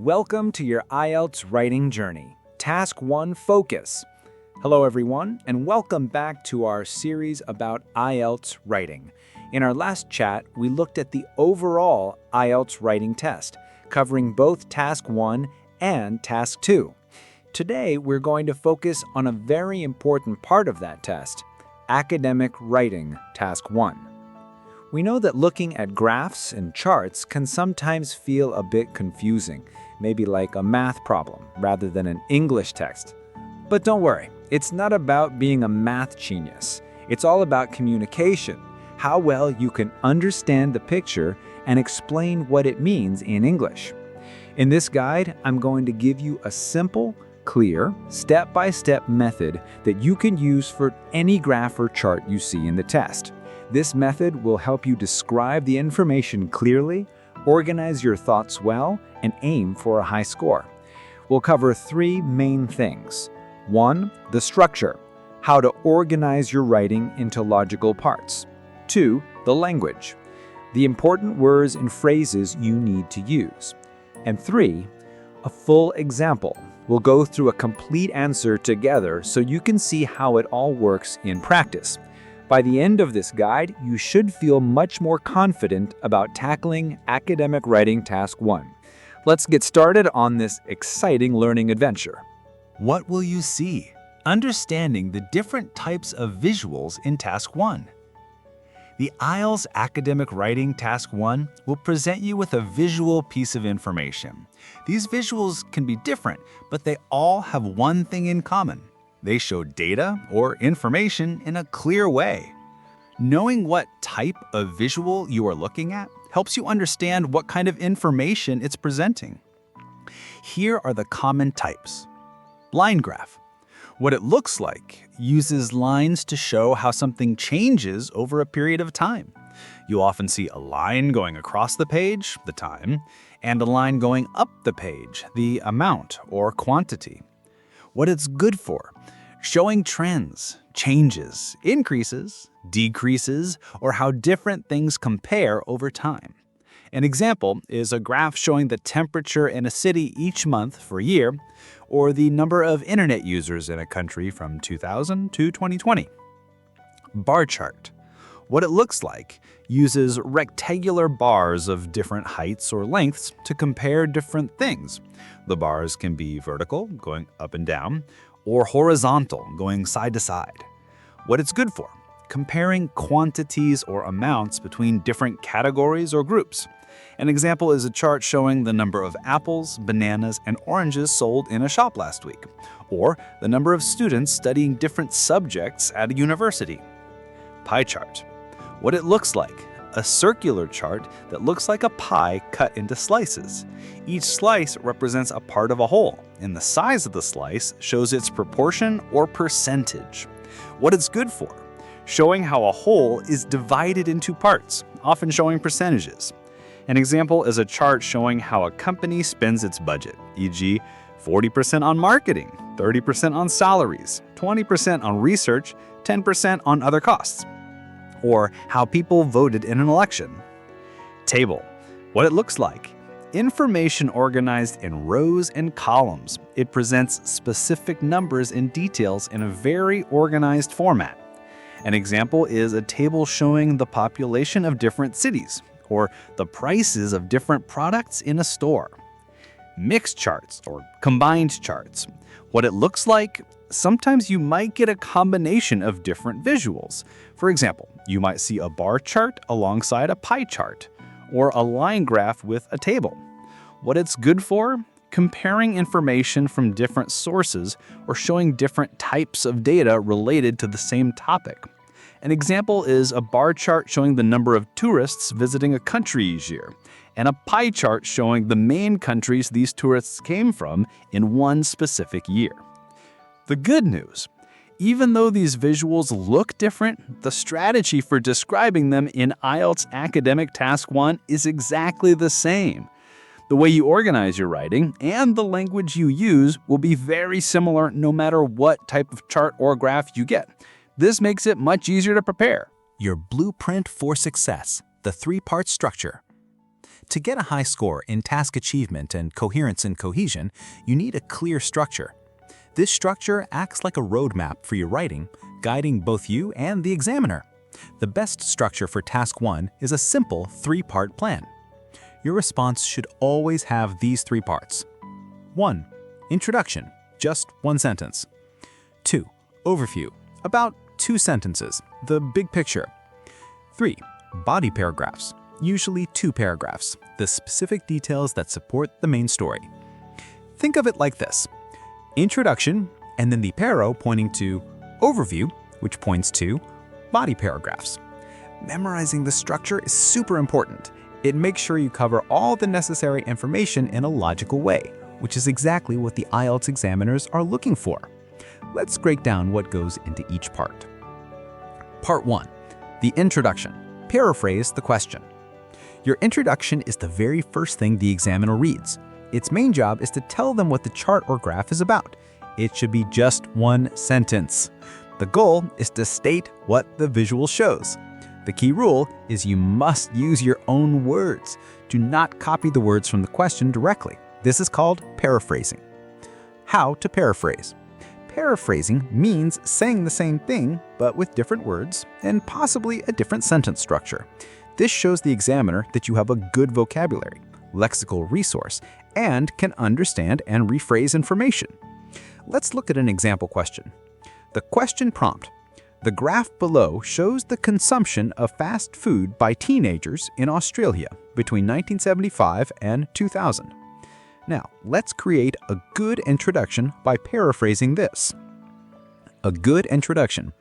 Welcome to your IELTS writing journey. Task 1 Focus. Hello everyone, and welcome back to our series about IELTS writing. In our last chat, we looked at the overall IELTS writing test, covering both Task 1 and Task 2. Today, we're going to focus on a very important part of that test, Academic Writing Task 1. We know that looking at graphs and charts can sometimes feel a bit confusing, maybe like a math problem rather than an English text. But don't worry, it's not about being a math genius. It's all about communication, how well you can understand the picture and explain what it means in English. In this guide, I'm going to give you a simple, clear, step-by-step method that you can use for any graph or chart you see in the test. This method will help you describe the information clearly, organize your thoughts well, and aim for a high score. We'll cover 3 main things. 1. The structure, how to organize your writing into logical parts. 2. The language, the important words and phrases you need to use. And 3. A full example. We'll go through a complete answer together so you can see how it all works in practice. By the end of this guide, you should feel much more confident about tackling Academic Writing Task 1. Let's get started on this exciting learning adventure. What will you see? Understanding the different types of visuals in Task 1. The IELTS Academic Writing Task 1 will present you with a visual piece of information. These visuals can be different, but they all have one thing in common. They show data or information in a clear way. Knowing what type of visual you are looking at helps you understand what kind of information it's presenting. Here are the common types. Line graph. What it looks like uses lines to show how something changes over a period of time. You'll often see a line going across the page, the time, and a line going up the page, the amount or quantity. What it's good for, showing trends, changes, increases, decreases, or how different things compare over time. An example is a graph showing the temperature in a city each month for a year, or the number of internet users in a country from 2000 to 2020. Bar chart. What it looks like uses rectangular bars of different heights or lengths to compare different things. The bars can be vertical, going up and down, or horizontal, going side to side. What it's good for, comparing quantities or amounts between different categories or groups. An example is a chart showing the number of apples, bananas, and oranges sold in a shop last week, or the number of students studying different subjects at a university. Pie chart. What it looks like, a circular chart that looks like a pie cut into slices. Each slice represents a part of a whole, and the size of the slice shows its proportion or percentage. What it's good for, showing how a whole is divided into parts, often showing percentages. An example is a chart showing how a company spends its budget, e.g., 40% on marketing, 30% on salaries, 20% on research, 10% on other costs. Or how people voted in an election. Table. What it looks like. Information organized in rows and columns. It presents specific numbers and details in a very organized format. An example is a table showing the population of different cities, or the prices of different products in a store. Mixed charts or combined charts. What it looks like, sometimes you might get a combination of different visuals. For example, you might see a bar chart alongside a pie chart, or a line graph with a table. What it's good for, comparing information from different sources or showing different types of data related to the same topic. An example is a bar chart showing the number of tourists visiting a country each year, and a pie chart showing the main countries these tourists came from in one specific year. The good news, even though these visuals look different, the strategy for describing them in IELTS Academic Task 1 is exactly the same. The way you organize your writing and the language you use will be very similar no matter what type of chart or graph you get. This makes it much easier to prepare. Your blueprint for success, the 3-part structure. To get a high score in task achievement and coherence and cohesion, you need a clear structure. This structure acts like a roadmap for your writing, guiding both you and the examiner. The best structure for Task 1 is a simple 3-part plan. Your response should always have these 3 parts. 1. Introduction, just 1 sentence. 2. Overview, about 2 sentences, the big picture. 3. Body paragraphs, usually 2 paragraphs, the specific details that support the main story. Think of it like this: introduction, and then the paro pointing to overview, which points to body paragraphs. Memorizing the structure is super important. It makes sure you cover all the necessary information in a logical way, which is exactly what the IELTS examiners are looking for. Let's break down what goes into each part. Part 1. The introduction. Paraphrase the question. Your introduction is the very first thing the examiner reads. Its main job is to tell them what the chart or graph is about. It should be just 1 sentence. The goal is to state what the visual shows. The key rule is you must use your own words. Do not copy the words from the question directly. This is called paraphrasing. How to paraphrase. Paraphrasing means saying the same thing, but with different words and possibly a different sentence structure. This shows the examiner that you have a good vocabulary, lexical resource, and can understand and rephrase information. Let's look at an example question. The question prompt. The graph below shows the consumption of fast food by teenagers in Australia between 1975 and 2000. Now, let's create a good introduction by paraphrasing this. A good introduction.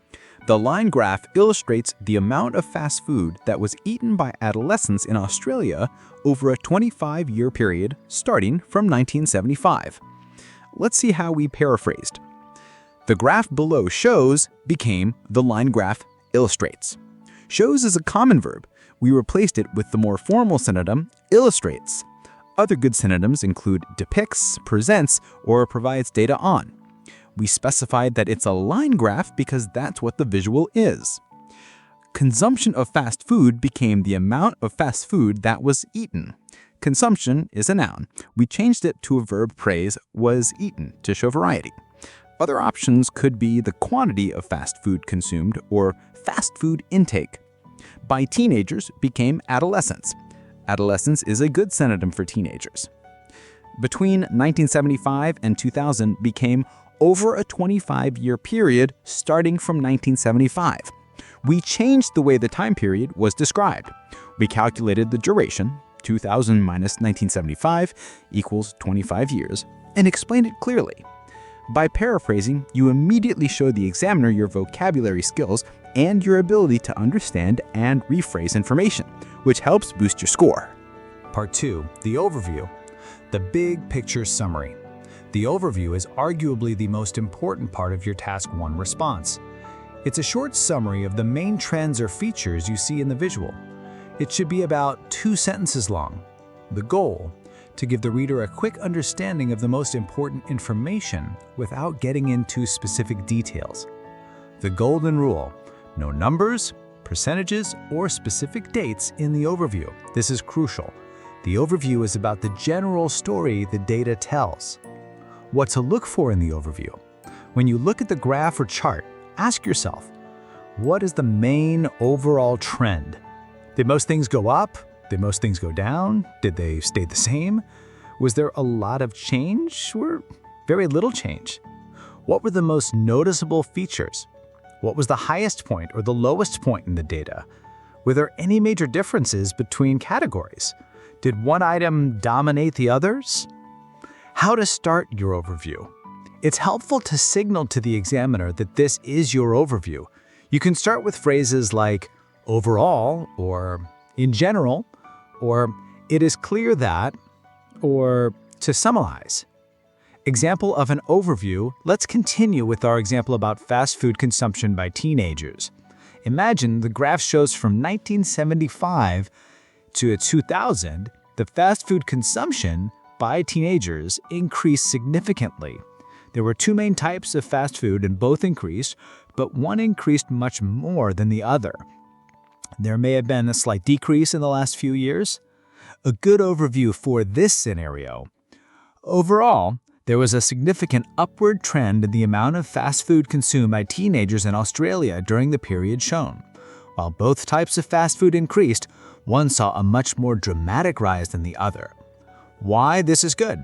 The line graph illustrates the amount of fast food that was eaten by adolescents in Australia over a 25-year period starting from 1975. Let's see how we paraphrased. The graph below shows became the line graph illustrates. Shows is a common verb. We replaced it with the more formal synonym illustrates. Other good synonyms include depicts, presents, or provides data on. We specified that it's a line graph because that's what the visual is. Consumption of fast food became the amount of fast food that was eaten. Consumption is a noun. We changed it to a verb phrase was eaten to show variety. Other options could be the quantity of fast food consumed or fast food intake. By teenagers became adolescents. Adolescence is a good synonym for teenagers. Between 1975 and 2000 became over a 25-year period starting from 1975. We changed the way the time period was described. We calculated the duration, 2000 minus 1975 equals 25 years, and explained it clearly. By paraphrasing, you immediately show the examiner your vocabulary skills and your ability to understand and rephrase information, which helps boost your score. Part 2. The overview. The big picture summary. The overview is arguably the most important part of your Task 1 response. It's a short summary of the main trends or features you see in the visual. It should be about 2 sentences long. The goal: to give the reader a quick understanding of the most important information without getting into specific details. The golden rule: no numbers, percentages, or specific dates in the overview. This is crucial. The overview is about the general story the data tells. What to look for in the overview. When you look at the graph or chart, ask yourself, what is the main overall trend? Did most things go up? Did most things go down? Did they stay the same? Was there a lot of change or very little change? What were the most noticeable features? What was the highest point or the lowest point in the data? Were there any major differences between categories? Did one item dominate the others? How to start your overview. It's helpful to signal to the examiner that this is your overview. You can start with phrases like overall, or in general, or it is clear that, or to summarize. Example of an overview. Let's continue with our example about fast food consumption by teenagers. Imagine the graph shows from 1975 to 2000, the fast food consumption by teenagers increased significantly. There were 2 main types of fast food and both increased, but one increased much more than the other. There may have been a slight decrease in the last few years. A good overview for this scenario. Overall, there was a significant upward trend in the amount of fast food consumed by teenagers in Australia during the period shown. While both types of fast food increased, one saw a much more dramatic rise than the other. Why this is good?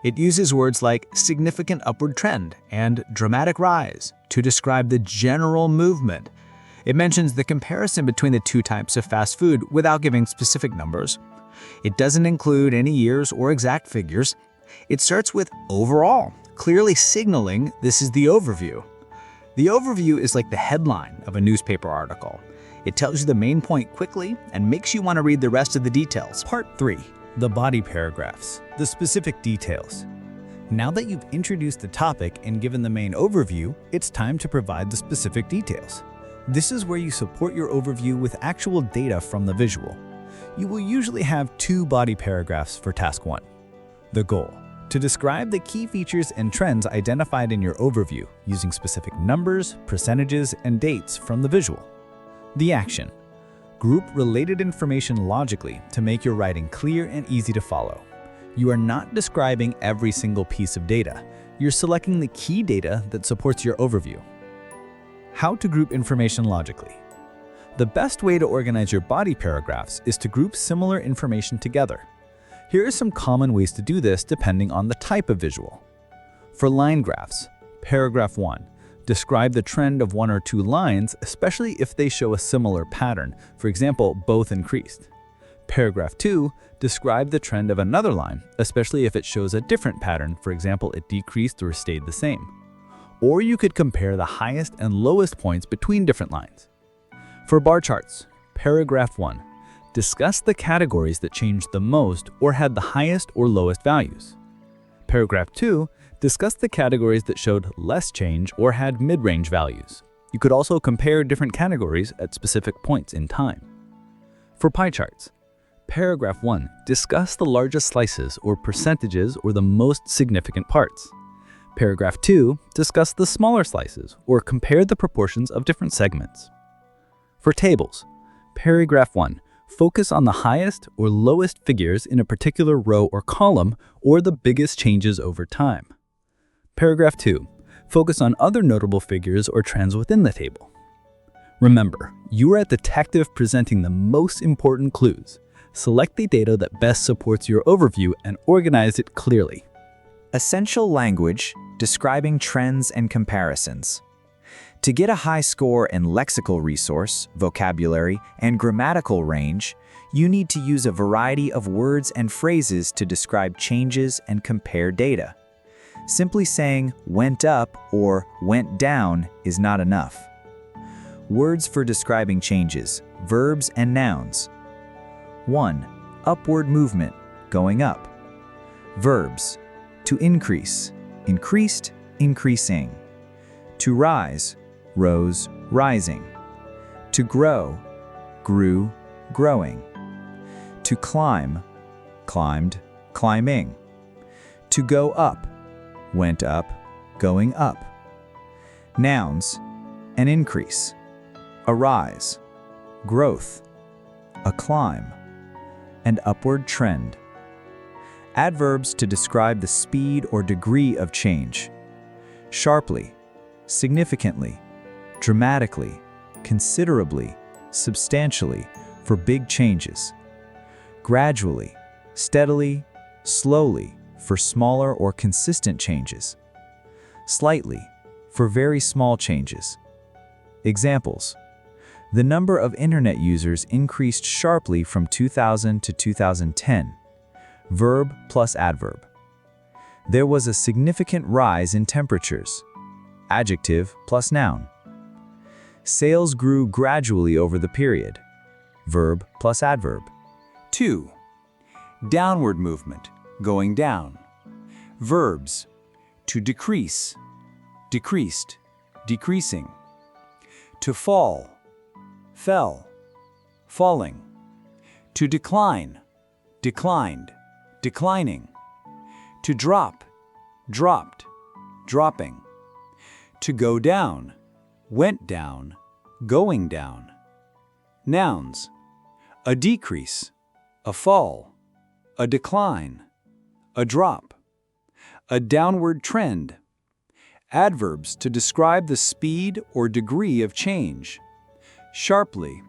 It uses words like significant upward trend and dramatic rise to describe the general movement. It mentions the comparison between the two types of fast food without giving specific numbers. It doesn't include any years or exact figures. It starts with overall, clearly signaling this is the overview. The overview is like the headline of a newspaper article. It tells you the main point quickly and makes you want to read the rest of the details. Part 3. The body paragraphs, the specific details. Now that you've introduced the topic and given the main overview, it's time to provide the specific details. This is where you support your overview with actual data from the visual. You will usually have 2 body paragraphs for Task 1. The goal: to describe the key features and trends identified in your overview using specific numbers, percentages, and dates from the visual. The action: group related information logically to make your writing clear and easy to follow. You are not describing every single piece of data. You're selecting the key data that supports your overview. How to group information logically. The best way to organize your body paragraphs is to group similar information together. Here are some common ways to do this depending on the type of visual. For line graphs, paragraph 1. Describe the trend of 1 or 2 lines, especially if they show a similar pattern, for example, both increased. Paragraph 2. Describe the trend of another line, especially if it shows a different pattern, for example, it decreased or stayed the same. Or you could compare the highest and lowest points between different lines. For bar charts, paragraph 1. Discuss the categories that changed the most or had the highest or lowest values. Paragraph 2. Discuss the categories that showed less change or had mid-range values. You could also compare different categories at specific points in time. For pie charts, paragraph 1. Discuss the largest slices or percentages or the most significant parts. Paragraph 2. Discuss the smaller slices or compare the proportions of different segments. For tables, paragraph 1. Focus on the highest or lowest figures in a particular row or column or the biggest changes over time. Paragraph 2. Focus on other notable figures or trends within the table. Remember, you are a detective presenting the most important clues. Select the data that best supports your overview and organize it clearly. Essential language describing trends and comparisons. To get a high score in lexical resource, vocabulary, and grammatical range, you need to use a variety of words and phrases to describe changes and compare data. Simply saying went up or went down is not enough. Words for describing changes, verbs and nouns. 1. Upward movement, going up. Verbs: to increase, increased, increasing. To rise, rose, rising. To grow, grew, growing. To climb, climbed, climbing. To go up, went up, going up. Nouns: an increase, a rise, growth, a climb, and upward trend. Adverbs to describe the speed or degree of change. Sharply, significantly, dramatically, considerably, substantially for big changes. Gradually, steadily, slowly for smaller or consistent changes. Slightly for very small changes. Examples: the number of internet users increased sharply from 2000 to 2010. Verb plus adverb. There was a significant rise in temperatures. Adjective plus noun. Sales grew gradually over the period. Verb plus adverb. 2. Downward movement, going down. Verbs: to decrease, decreased, decreasing. To fall, fell, falling. To decline, declined, declining. To drop, dropped, dropping. To go down, went down, going down. Nouns: a decrease, a fall, a decline, a drop, a downward trend. Adverbs to describe the speed or degree of change. Sharply,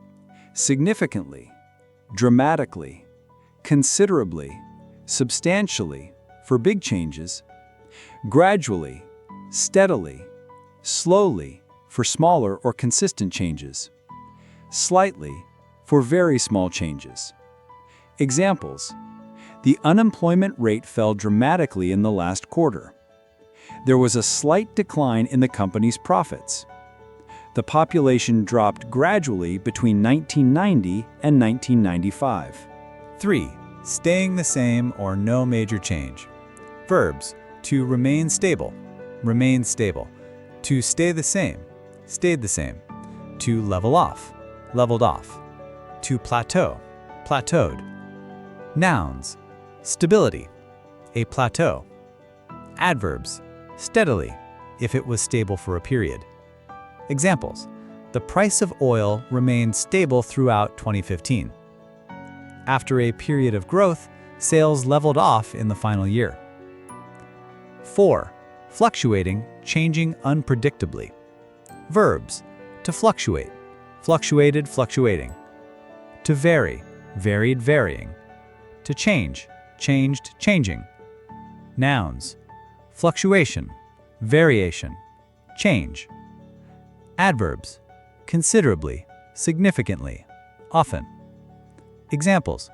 significantly, dramatically, considerably, substantially for big changes, gradually, steadily, slowly for smaller or consistent changes, slightly for very small changes. Examples: the unemployment rate fell dramatically in the last quarter. There was a slight decline in the company's profits. The population dropped gradually between 1990 and 1995. 3. Staying the same or no major change. Verbs: to remain stable, remained stable. To stay the same, stayed the same. To level off, leveled off. To plateau, plateaued. Nouns: stability, a plateau. Adverbs: steadily, if it was stable for a period. Examples: the price of oil remained stable throughout 2015. After a period of growth, sales leveled off in the final year. 4. Fluctuating, changing unpredictably. Verbs: to fluctuate, fluctuated, fluctuating. To vary, varied, varying. To change, changed, changing. Nouns: fluctuation, variation, change. Adverbs: considerably, significantly, often. Examples: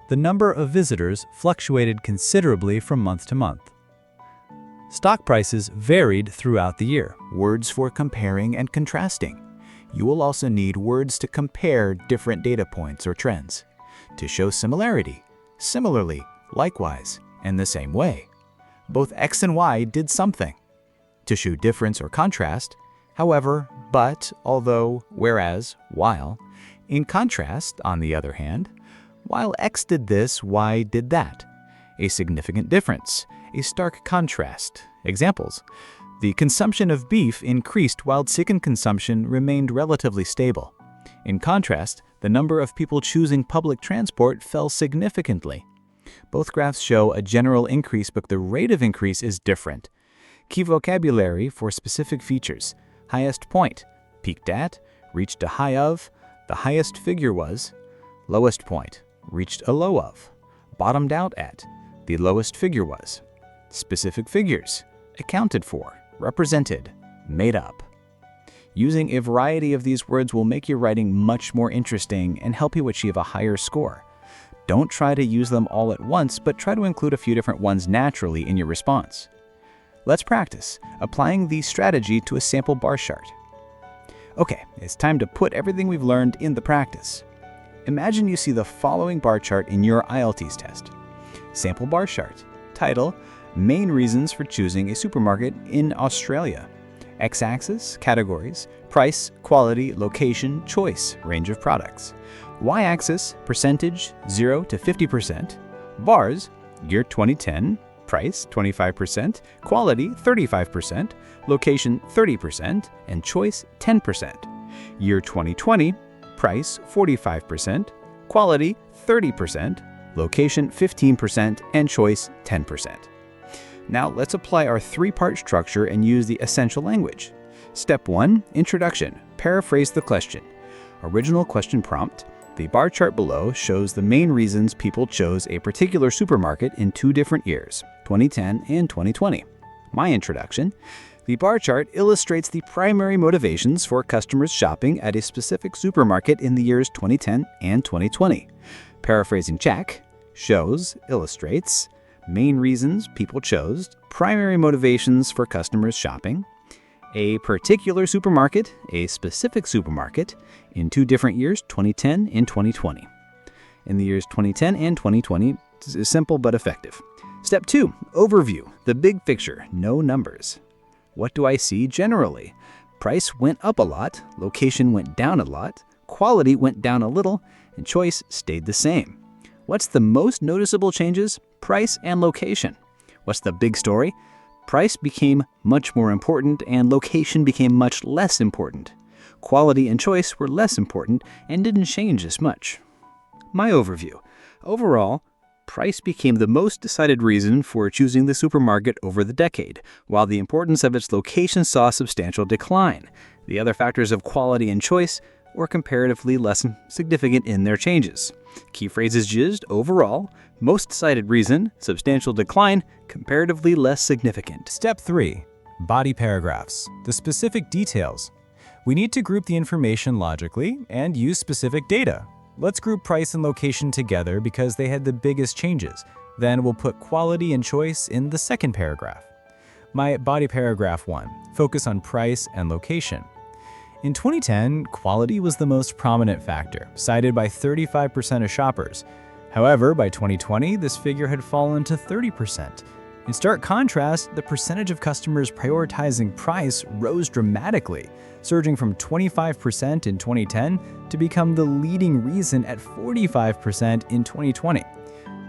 the number of visitors fluctuated considerably from month to month. Stock prices varied throughout the year. Words for comparing and contrasting. You will also need words to compare different data points or trends. To show similarity, similarly, likewise, and the same way. Both X and Y did something. To show difference or contrast, however, but, although, whereas, while. In contrast, on the other hand, while X did this, Y did that. A significant difference, a stark contrast. Examples: the consumption of beef increased while chicken consumption remained relatively stable. In contrast, the number of people choosing public transport fell significantly. Both graphs show a general increase, but the rate of increase is different. Key vocabulary for specific features: highest point, peaked at, reached a high of, the highest figure was, lowest point, reached a low of, bottomed out at, the lowest figure was. Specific figures: accounted for, represented, made up. Using a variety of these words will make your writing much more interesting and help you achieve a higher score. Don't try to use them all at once, but try to include a few different ones naturally in your response. Let's practice applying the strategy to a sample bar chart. Okay, it's time to put everything we've learned in the practice. Imagine you see the following bar chart in your IELTS test. Sample bar chart. Title: Main reasons for choosing a supermarket in Australia. X-axis: categories, price, quality, location, choice, range of products. Y-axis: percentage, 0 to 50%. Bars: year 2010, price 25%, quality 35%, location 30%, and choice 10%. Year 2020, price 45%, quality 30%, location 15%, and choice 10%. Now let's apply our three-part structure and use the essential language. Step 1, Introduction. Paraphrase the question. Original question prompt. The bar chart below shows the main reasons people chose a particular supermarket in 2 different years, 2010 and 2020. My introduction. The bar chart illustrates the primary motivations for customers shopping at a specific supermarket in the years 2010 and 2020. Paraphrasing check. Shows, illustrates, main reasons people chose, primary motivations for customers shopping, a particular supermarket, a specific supermarket, in 2 different years, 2010 and 2020. In the years 2010 and 2020, is simple but effective. Step 2, Overview, the big picture, no numbers. What do I see generally? Price went up a lot, location went down a lot, quality went down a little, and choice stayed the same. What's the most noticeable changes? Price and location. What's the big story? Price became much more important and location became much less important. Quality and choice were less important and didn't change as much. My overview. Overall, price became the most decided reason for choosing the supermarket over the decade, while the importance of its location saw a substantial decline. The other factors of quality and choice were comparatively less significant in their changes. Key phrases used overall: most decided reason, substantial decline, comparatively less significant. Step 3. Body paragraphs. The specific details. We need to group the information logically and use specific data. Let's group price and location together because they had the biggest changes. Then we'll put quality and choice in the second paragraph. My body paragraph 1. Focus on price and location. In 2010, quality was the most prominent factor, cited by 35% of shoppers. However, by 2020, this figure had fallen to 30%. In stark contrast, the percentage of customers prioritizing price rose dramatically, surging from 25% in 2010 to become the leading reason at 45% in 2020.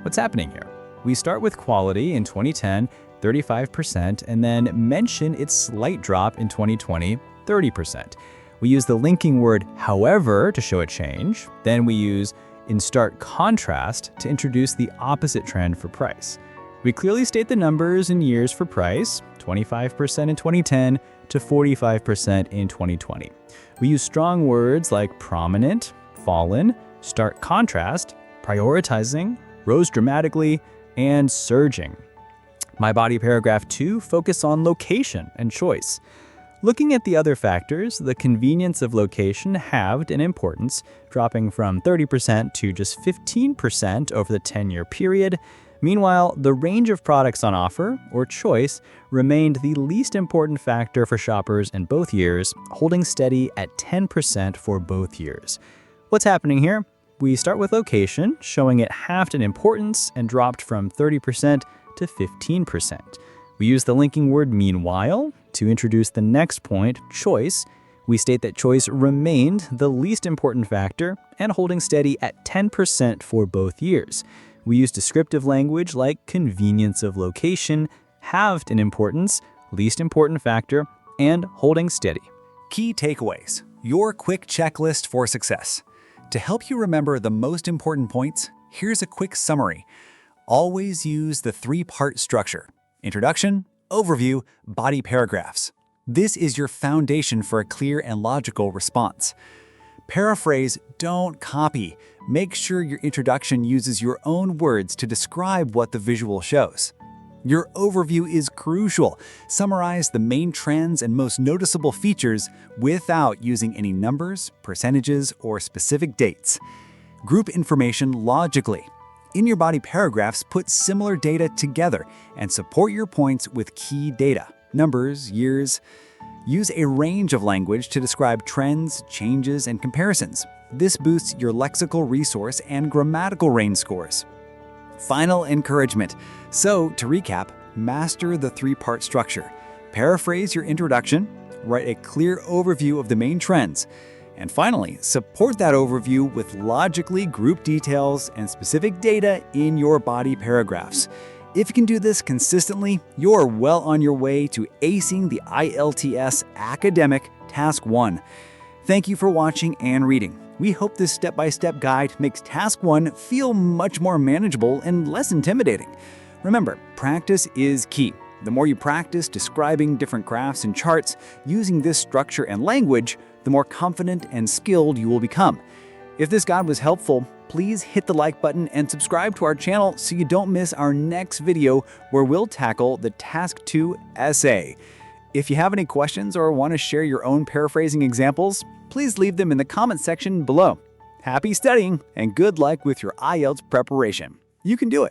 What's happening here? We start with quality in 2010, 35%, and then mention its slight drop in 2020, 30%. We use the linking word however to show a change. Then we use in stark contrast to introduce the opposite trend for price. We clearly state the numbers in years for price, 25% in 2010 to 45% in 2020. We use strong words like prominent, fallen, stark contrast, prioritizing, rose dramatically, and surging. My body paragraph 2 focus on location and choice. Looking at the other factors, the convenience of location halved in importance, dropping from 30% to just 15% over the 10-year period. Meanwhile, the range of products on offer, or choice, remained the least important factor for shoppers in both years, holding steady at 10% for both years. What's happening here? We start with location, showing it halved in importance and dropped from 30% to 15%. We use the linking word meanwhile to introduce the next point, choice. We state that choice remained the least important factor and holding steady at 10% for both years. We use descriptive language like convenience of location, halved in importance, least important factor, and holding steady. Key takeaways. Your quick checklist for success. To help you remember the most important points, here's a quick summary. Always use the 3-part structure: introduction, overview, body paragraphs. This is your foundation for a clear and logical response. Paraphrase, don't copy. Make sure your introduction uses your own words to describe what the visual shows. Your overview is crucial. Summarize the main trends and most noticeable features without using any numbers, percentages, or specific dates. Group information logically. In your body paragraphs, put similar data together and support your points with key data, numbers, years. Use a range of language to describe trends, changes, and comparisons. This boosts your lexical resource and grammatical range scores. Final encouragement. So, to recap, master the 3-part structure. Paraphrase your introduction, write a clear overview of the main trends, and finally, support that overview with logically grouped details and specific data in your body paragraphs. If you can do this consistently, you're well on your way to acing the IELTS Academic Task 1. Thank you for watching and reading. We hope this step-by-step guide makes Task 1 feel much more manageable and less intimidating. Remember, practice is key. The more you practice describing different graphs and charts using this structure and language, the more confident and skilled you will become. If this guide was helpful, please hit the like button and subscribe to our channel so you don't miss our next video where we'll tackle the Task 2 essay. If you have any questions or want to share your own paraphrasing examples, please leave them in the comment section below. Happy studying and good luck with your IELTS preparation. You can do it.